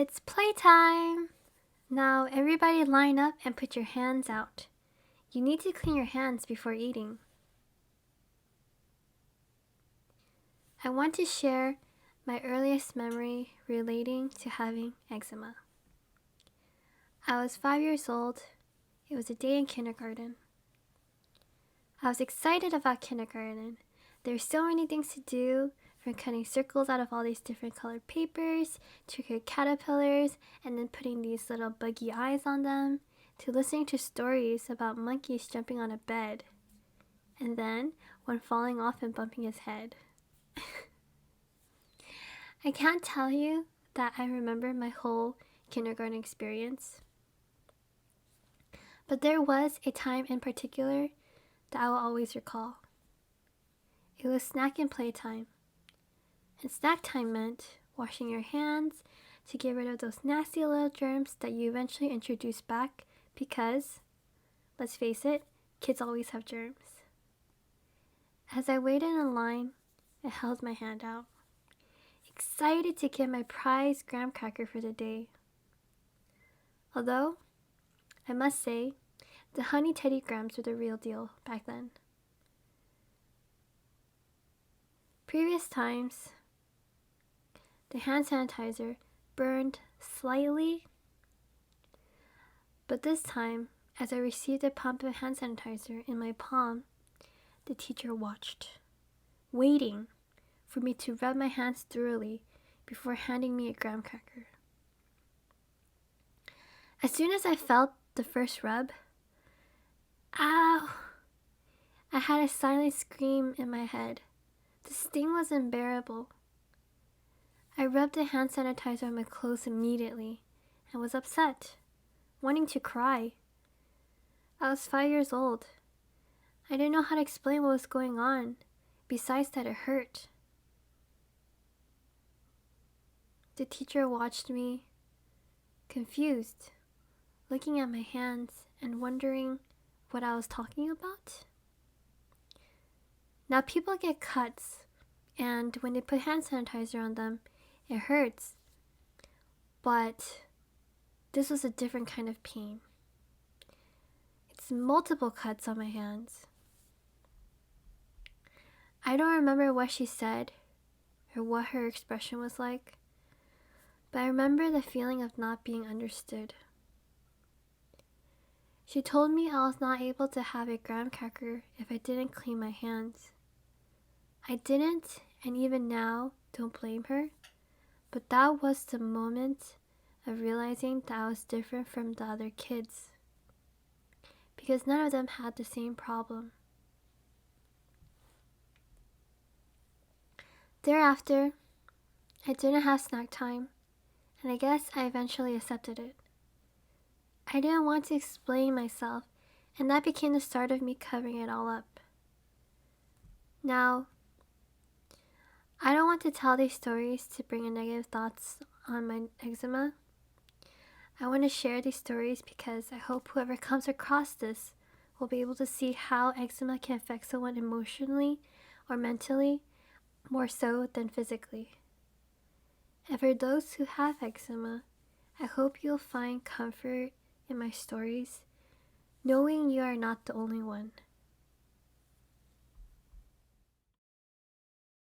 It's playtime! Now everybody line up and put your hands out. You need to clean your hands before eating. I want to share my earliest memory relating to having eczema. I was 5 years old. It was a day in kindergarten. I was excited about kindergarten. There were so many things to do, from cutting circles out of all these different colored papers, to create caterpillars, and then putting these little buggy eyes on them, to listening to stories about monkeys jumping on a bed, and then one falling off and bumping his head. I can't tell you that I remember my whole kindergarten experience, but there was a time in particular that I will always recall. It was snack and playtime. And snack time meant washing your hands to get rid of those nasty little germs that you eventually introduce back because, let's face it, kids always have germs. As I waited in line, I held my hand out, excited to get my prized graham cracker for the day. Although, I must say, the honey Teddy Grahams were the real deal back then. Previous times, the hand sanitizer burned slightly, but this time, as I received a pump of hand sanitizer in my palm, the teacher watched, waiting for me to rub my hands thoroughly before handing me a graham cracker. As soon as I felt the first rub, ow! I had a silent scream in my head. The sting was unbearable. I rubbed the hand sanitizer on my clothes immediately and was upset, wanting to cry. I was 5 years old. I didn't know how to explain what was going on, besides that it hurt. The teacher watched me, confused, looking at my hands and wondering what I was talking about. Now people get cuts, and when they put hand sanitizer on them, it hurts. But this was a different kind of pain. It's multiple cuts on my hands. I don't remember what she said or what her expression was like, but I remember the feeling of not being understood. She told me I was not able to have a graham cracker if I didn't clean my hands. I didn't, and even now, don't blame her, but that was the moment of realizing that I was different from the other kids, because none of them had the same problem. Thereafter, I didn't have snack time, and I guess I eventually accepted it. I didn't want to explain myself, and that became the start of me covering it all up. Now, I don't want to tell these stories to bring in negative thoughts on my eczema. I want to share these stories because I hope whoever comes across this will be able to see how eczema can affect someone emotionally or mentally, more so than physically. And for those who have eczema, I hope you'll find comfort in my stories, knowing you are not the only one.